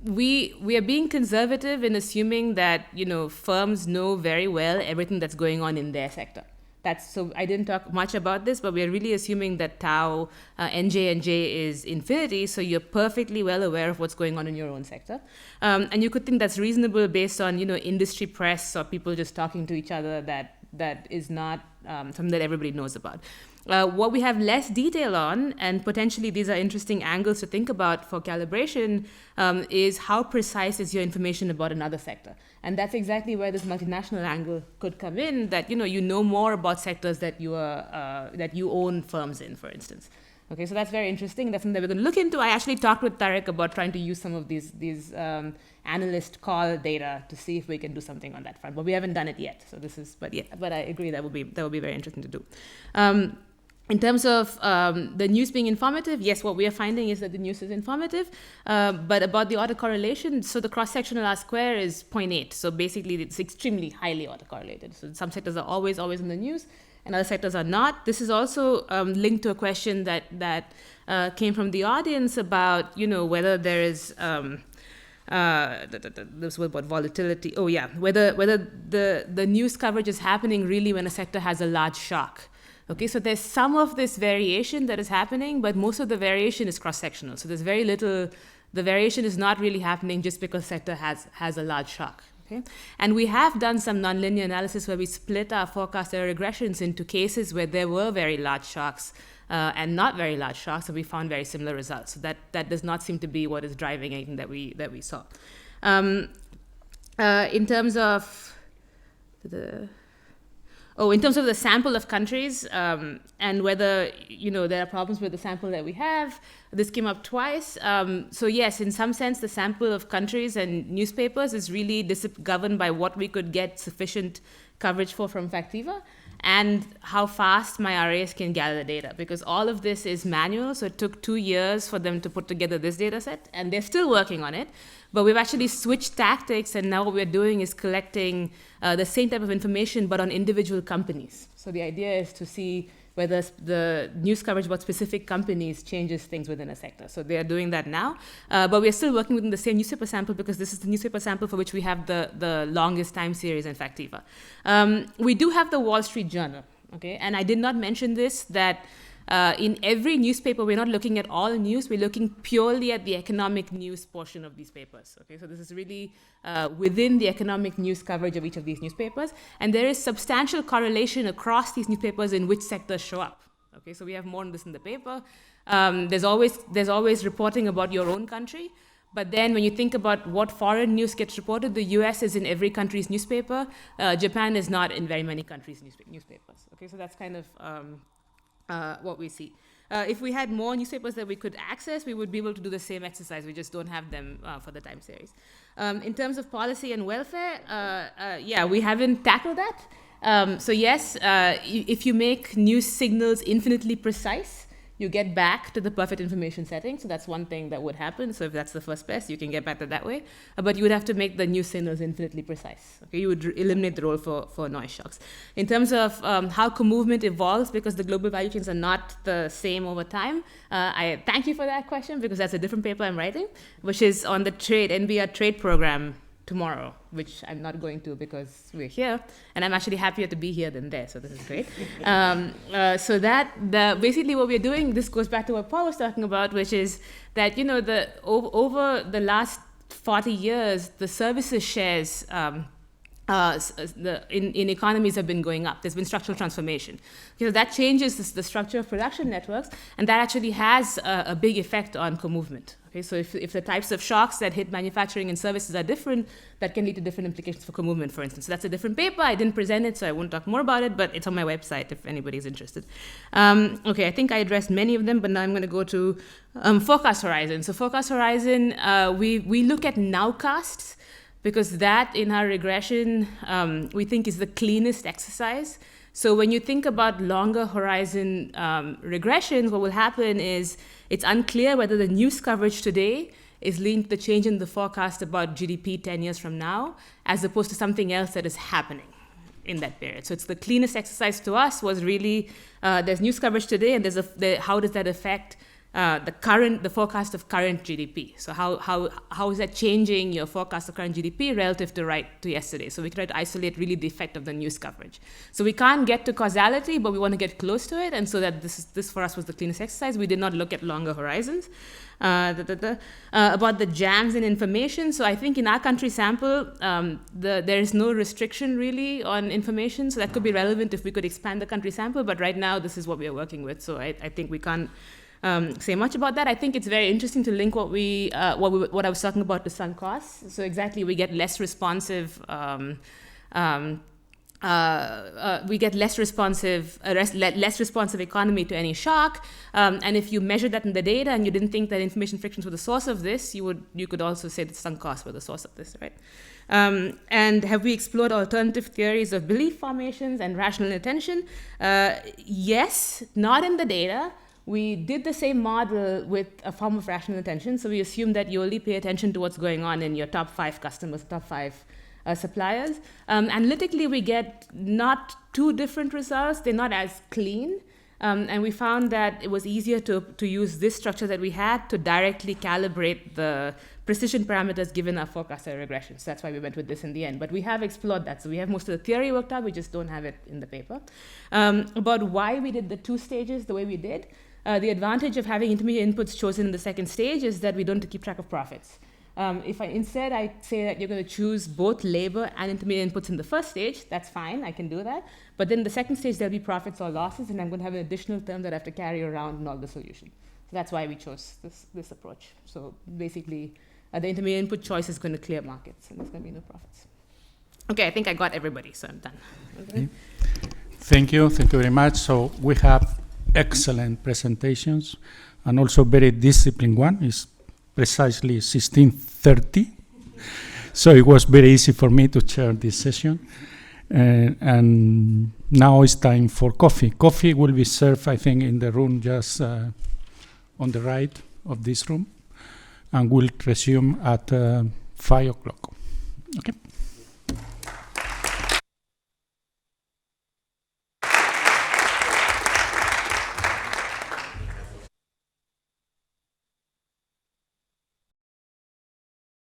We are being conservative in assuming that firms know very well everything that's going on in their sector. So I didn't talk much about this, but we're really assuming that tau nj and j is infinity, so you're perfectly well aware of what's going on in your own sector, and you could think that's reasonable based on industry press or people just talking to each other. That is not something that everybody knows about. What we have less detail on, and potentially these are interesting angles to think about for calibration, is how precise is your information about another sector. And that's exactly where this multinational angle could come in, that you know more about sectors that you own firms in, for instance. Okay, so that's very interesting. That's something that we're going to look into. I actually talked with Tariq about trying to use some of these analyst call data to see if we can do something on that front, but we haven't done it yet. So but I agree that would be very interesting to do. In terms of the news being informative, yes, what we are finding is that the news is informative, but about the autocorrelation, so the cross-sectional R-square is 0.8. So basically, it's extremely highly autocorrelated. So some sectors are always in the news, and other sectors are not. This is also linked to a question that came from the audience about, whether there is this was about volatility. Oh yeah, whether the news coverage is happening really when a sector has a large shock. Okay, so there's some of this variation that is happening, but most of the variation is cross-sectional. So there's very little. The variation is not really happening just because sector has a large shock. Okay? And we have done some nonlinear analysis where we split our forecast error regressions into cases where there were very large shocks and not very large shocks, and we found very similar results. So that does not seem to be what is driving anything that we saw. In terms of in terms of the sample of countries and whether there are problems with the sample that we have, this came up twice. So yes, in some sense, the sample of countries and newspapers is really governed by what we could get sufficient coverage for from Factiva, and how fast my RAs can gather the data, because all of this is manual. So it took 2 years for them to put together this data set, and they're still working on it. But we've actually switched tactics, and now what we're doing is collecting the same type of information, but on individual companies. So the idea is to see whether the news coverage about specific companies changes things within a sector. So they are doing that now. But we're still working within the same newspaper sample, because this is the newspaper sample for which we have the longest time series in Factiva. We do have the Wall Street Journal, okay? And I did not mention this, that in every newspaper, we're not looking at all news, we're looking purely at the economic news portion of these papers. Okay, so this is really within the economic news coverage of each of these newspapers, and there is substantial correlation across these newspapers in which sectors show up. Okay, so we have more on this in the paper. There's always reporting about your own country, but then when you think about what foreign news gets reported, the US is in every country's newspaper. Japan is not in very many countries' newspapers. Okay, so that's kind of what we see. If we had more newspapers that we could access, we would be able to do the same exercise. We just don't have them for the time series. In terms of policy and welfare, we haven't tackled that. So yes, if you make news signals infinitely precise, you get back to the perfect information setting. So that's one thing that would happen. So if that's the first best, you can get back to that way. But you would have to make the news signals infinitely precise. Okay, you would eliminate the role for noise shocks. In terms of how co-movement evolves, because the global value chains are not the same over time, I thank you for that question, because that's a different paper I'm writing, which is on the NBR trade program tomorrow, which I'm not going to because we're here, and I'm actually happier to be here than there, so this is great. So basically what we're doing, this goes back to what Paul was talking about, which is that over the last 40 years, the services shares in economies have been going up. There's been structural transformation. That changes the structure of production networks, and that actually has a big effect on co-movement. Okay, so if the types of shocks that hit manufacturing and services are different, that can lead to different implications for co-movement, for instance. So that's a different paper. I didn't present it, so I won't talk more about it, but it's on my website if anybody's interested. Okay, I think I addressed many of them, but now I'm going to go to forecast horizon. So forecast horizon, we look at nowcasts, because that in our regression, we think is the cleanest exercise. So when you think about longer horizon regressions, what will happen is it's unclear whether the news coverage today is linked to the change in the forecast about GDP 10 years from now, as opposed to something else that is happening in that period. So it's the cleanest exercise to us was really, there's news coverage today, and how does that affect the forecast of current GDP? So how is that changing your forecast of current GDP relative to yesterday? So we try to isolate really the effect of the news coverage. So we can't get to causality, but we want to get close to it, and so that this for us was the cleanest exercise. We did not look at longer horizons. About the jams in information. So I think in our country sample, there is no restriction really on information. So that could be relevant if we could expand the country sample, but right now this is what we are working with. So I think we can't say much about that. I think it's very interesting to link what I was talking about to sunk costs. So exactly, we get less responsive. Less responsive economy to any shock, and if you measure that in the data and you didn't think that information frictions were the source of this, you could also say that sunk costs were the source of this, right? And have we explored alternative theories of belief formations and rational attention? Yes, not in the data. We did the same model with a form of rational attention. So we assume that you only pay attention to what's going on in your top 5 customers, top 5 suppliers. Analytically, we get not two different results. They're not as clean. And we found that it was easier to use this structure that we had to directly calibrate the precision parameters given our forecasted regression. So that's why we went with this in the end. But we have explored that. So we have most of the theory worked out. We just don't have it in the paper. About why we did the 2 stages the way we did. The advantage of having intermediate inputs chosen in the second stage is that we don't have to keep track of profits. If I say that you're going to choose both labor and intermediate inputs in the first stage, that's fine, I can do that. But then the second stage, there'll be profits or losses, and I'm going to have an additional term that I have to carry around in all the solution. So that's why we chose this approach. So basically, the intermediate input choice is going to clear markets, and there's going to be no profits. Okay, I think I got everybody, so I'm done. Okay. Thank you very much. So we have excellent presentations and also very disciplined one. It's precisely 16:30. So it was very easy for me to chair this session. And now it's time for coffee. Coffee will be served, I think, in the room just on the right of this room. And we'll resume at 5 o'clock. Okay.